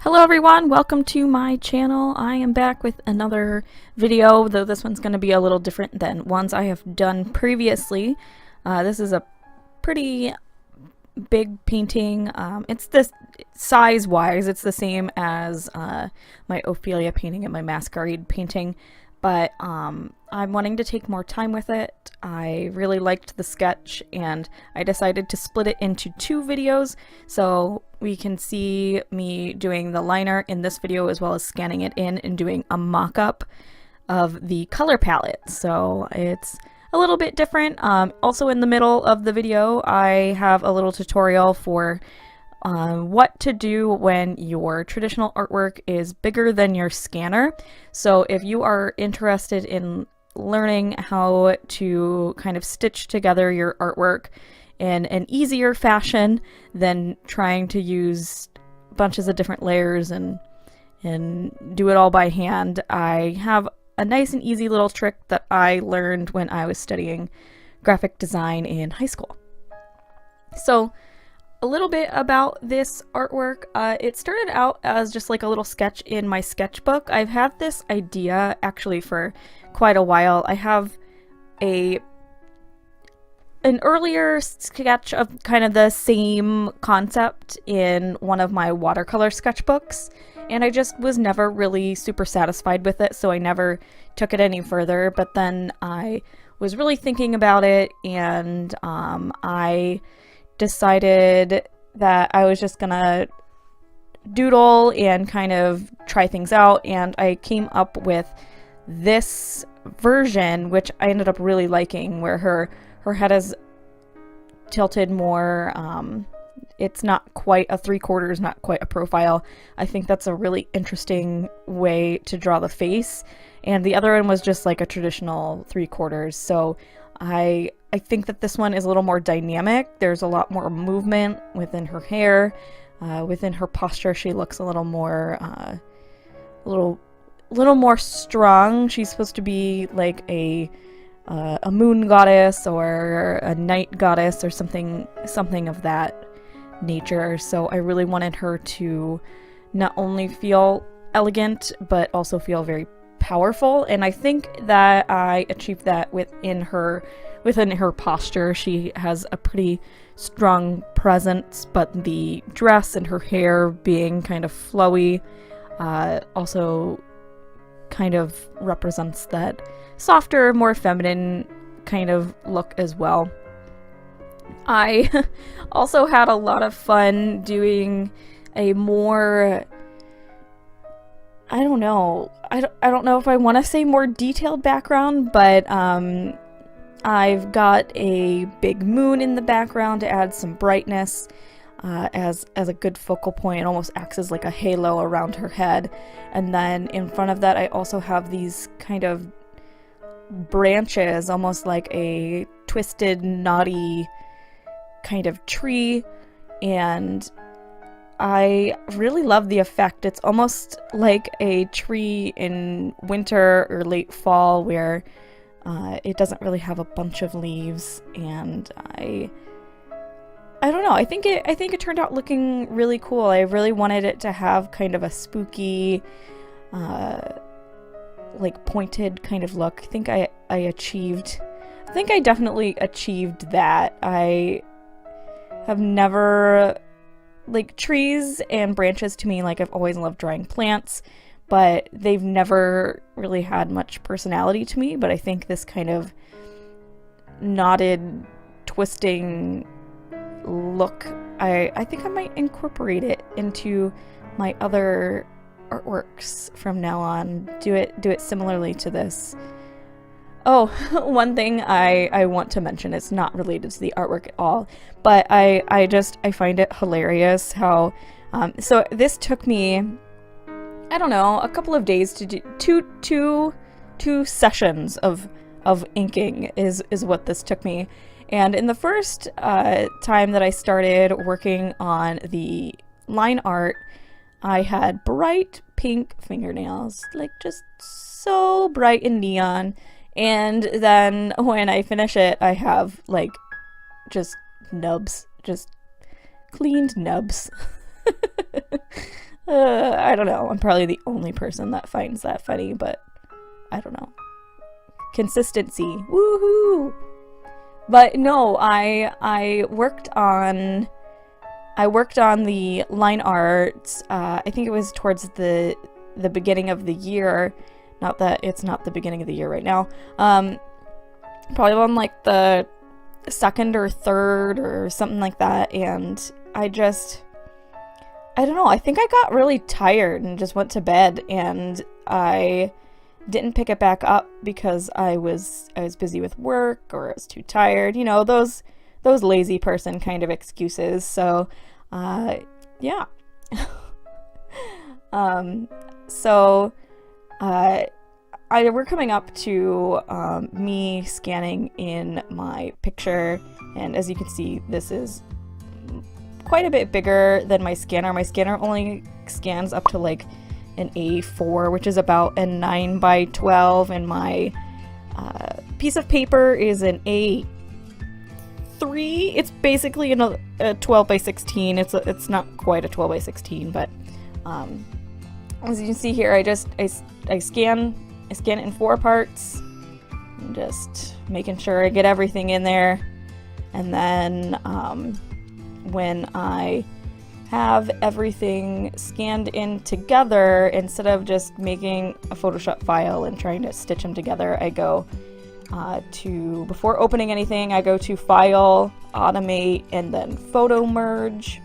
Hello everyone, welcome to my channel. I am back with another video, though this one's going to be a little different than ones I have done previously. This is a pretty big painting. It's this size-wise, it's the same as my Ophelia painting and my Masquerade painting, but I'm wanting to take more time with it. I really liked the sketch and I decided to split it into two videos so we can see me doing the liner in this video as well as scanning it in and doing a mock-up of the color palette. So it's a little bit different. Also in the middle of the video I have a little tutorial for what to do when your traditional artwork is bigger than your scanner. So if you are interested in learning how to kind of stitch together your artwork in an easier fashion than trying to use bunches of different layers and do it all by hand, I have a nice and easy little trick that I learned when I was studying graphic design in high school. So a little bit about this artwork. It started out as just like a little sketch in my sketchbook. I've had this idea actually for quite a while. I have an earlier sketch of kind of the same concept in one of my watercolor sketchbooks, and I just was never really super satisfied with it, so I never took it any further. But then I was really thinking about it, and I decided that I was just gonna doodle and kind of try things out, and I came up with this version, which I ended up really liking, where her head is tilted more. It's not quite a 3/4, not quite a profile. I think that's a really interesting way to draw the face, and the other one was just like a traditional 3/4. So I think that this one is a little more dynamic. There's a lot more movement within her hair, within her posture. She looks a little more little more strong. She's supposed to be like a moon goddess or a night goddess or something of that nature. So I really wanted her to not only feel elegant but also feel very powerful, and I think that I achieved that within her posture. She has a pretty strong presence, but the dress and her hair being kind of flowy also kind of represents that softer, more feminine kind of look as well. I also had a lot of fun doing a more, I don't know if I want to say more detailed background, but I've got a big moon in the background to add some brightness as a good focal point. It almost acts as like a halo around her head. And then in front of that I also have these kind of branches, almost like a twisted, knotty kind of tree, and I really love the effect. It's almost like a tree in winter or late fall where it doesn't really have a bunch of leaves, and I don't know, I think it turned out looking really cool. I really wanted it to have kind of a spooky like pointed kind of look. I think I definitely achieved that. I have never, like, trees and branches to me, like, I've always loved drawing plants, but they've never really had much personality to me. But I think this kind of knotted, twisting look, I think I might incorporate it into my other artworks from now on. Do it similarly to this. Oh, one thing I want to mention, it's not related to the artwork at all, but I find it hilarious how so this took me, I don't know, a couple of days to do. Two sessions of inking is what this took me. And in the first time that I started working on the line art, I had bright pink fingernails, like just so bright and neon. And then when I finish it, I have like just nubs, just cleaned nubs. I don't know. I'm probably the only person that finds that funny, but I don't know. Consistency. Woohoo! But no, I worked on the line art. I think it was towards the beginning of the year. Not that it's not the beginning of the year right now. Probably on like the second or third or something like that. And I don't know. I think I got really tired and just went to bed, and I didn't pick it back up because I was busy with work, or I was too tired. You know, those lazy person kind of excuses. So, yeah. We're coming up to me scanning in my picture, and as you can see, this is quite a bit bigger than my scanner. My scanner only scans up to like an A4, which is about a 9 by 12, and my piece of paper is an A3. It's basically a 12 by 16. It's not quite a 12 by 16, but as you can see here, I scan it in 4 parts. I'm just making sure I get everything in there, and then when I have everything scanned in together, instead of just making a Photoshop file and trying to stitch them together, I go before opening anything, I go to File, Automate, and then Photo Merge.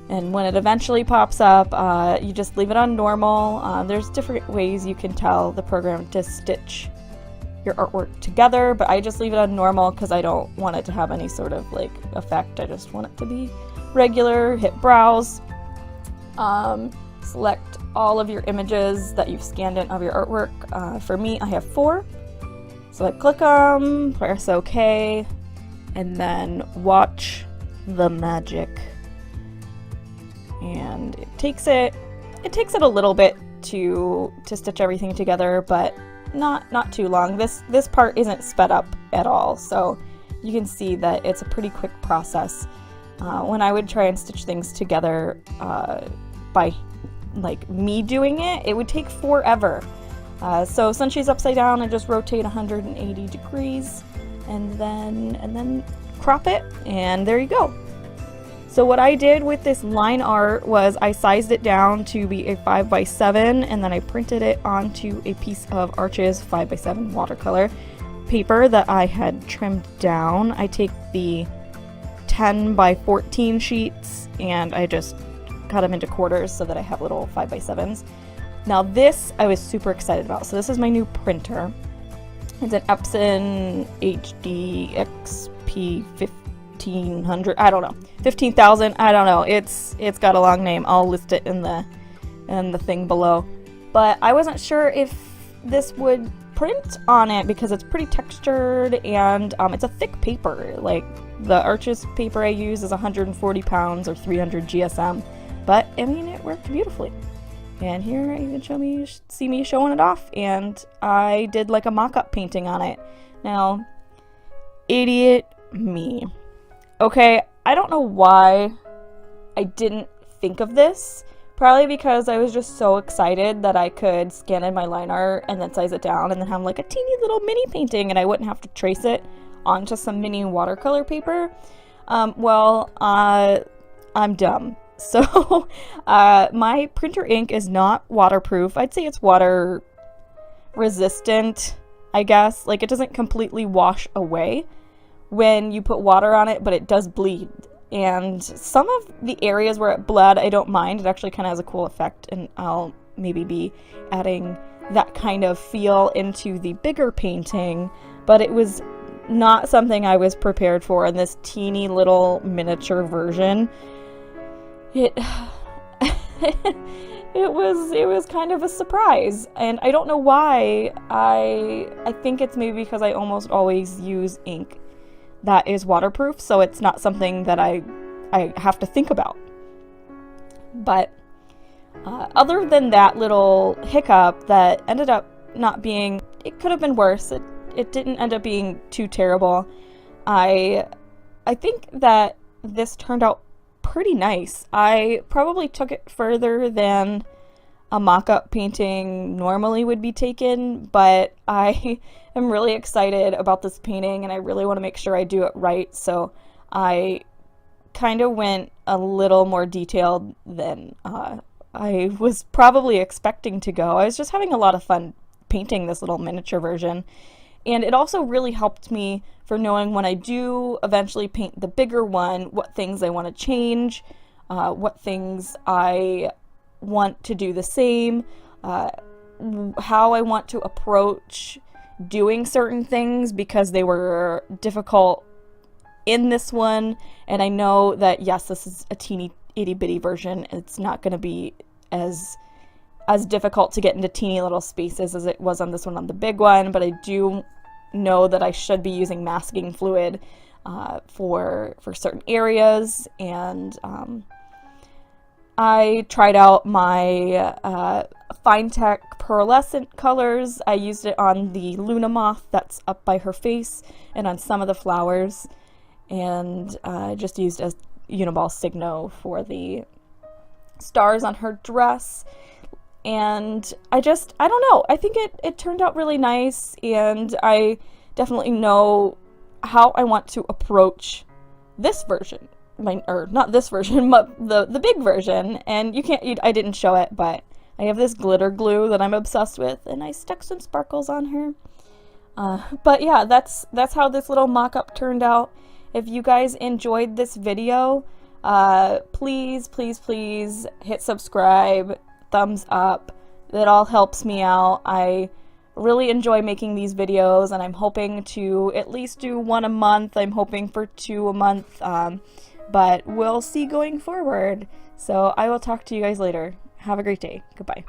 And when it eventually pops up, you just leave it on normal. There's different ways you can tell the program to stitch your artwork together, but I just leave it on normal because I don't want it to have any sort of like effect. I just want it to be regular. Hit browse, select all of your images that you've scanned in of your artwork. For me, I have 4, so I click them, press OK, and then watch the magic. And it takes it a little bit to stitch everything together, but not too long. This part isn't sped up at all, so you can see that it's a pretty quick process. When I would try and stitch things together by like me doing it, it would take forever. So since she's upside down, I just rotate 180 degrees and then crop it, and there you go. So what I did with this line art was I sized it down to be a 5 by 7, and then I printed it onto a piece of Arches 5 by 7 watercolor paper that I had trimmed down. I take the 10 by 14 sheets and I just cut them into quarters so that I have little 5 by 7s. Now this I was super excited about. So this is my new printer. It's an Epson HD XP 1500, I don't know, 15,000, I don't know. It's got a long name. I'll list it in the thing below. But I wasn't sure if this would print on it because it's pretty textured, and it's a thick paper. Like the Arches paper I use is 140 pounds or 300 GSM, but I mean it worked beautifully. And here you can see me showing it off, and I did like a mock-up painting on it. Now, idiot me. Okay, I don't know why I didn't think of this. Probably because I was just so excited that I could scan in my line art and then size it down and then have like a teeny little mini painting, and I wouldn't have to trace it onto some mini watercolor paper. I'm dumb. So my printer ink is not waterproof. I'd say it's water resistant, I guess. Like, it doesn't completely wash away when you put water on it, but it does bleed. And some of the areas where it bled, I don't mind. It actually kind of has a cool effect, and I'll maybe be adding that kind of feel into the bigger painting, but it was not something I was prepared for in this teeny little miniature version. It was kind of a surprise, and I don't know why. I think it's maybe because I almost always use ink that is waterproof, so it's not something that I have to think about. But other than that little hiccup that ended up not being, it could have been worse. It didn't end up being too terrible. I think that this turned out pretty nice. I probably took it further than a mock-up painting normally would be taken, but I am really excited about this painting and I really want to make sure I do it right, so I kind of went a little more detailed than I was probably expecting to go. I was just having a lot of fun painting this little miniature version, and it also really helped me for knowing when I do eventually paint the bigger one, what things I want to change, what things I want to do the same, how I want to approach doing certain things because they were difficult in this one, and I know that yes, this is a teeny itty bitty version. It's not going to be as difficult to get into teeny little spaces as it was on this one on the big one, but I do know that I should be using masking fluid for certain areas, and I tried out my Fine Tech pearlescent colors. I used it on the Luna moth that's up by her face and on some of the flowers, and I just used a Uniball Signo for the stars on her dress. And I don't know, I think it turned out really nice, and I definitely know how I want to approach this version. Or not this version, but the big version. And I didn't show it, but I have this glitter glue that I'm obsessed with, and I stuck some sparkles on her. But yeah, that's how this little mock-up turned out. If you guys enjoyed this video, please, please, please hit subscribe, thumbs up. That all helps me out. I really enjoy making these videos, and I'm hoping to at least do one a month. I'm hoping for 2 a month, but we'll see going forward. So I will talk to you guys later. Have a great day. Goodbye.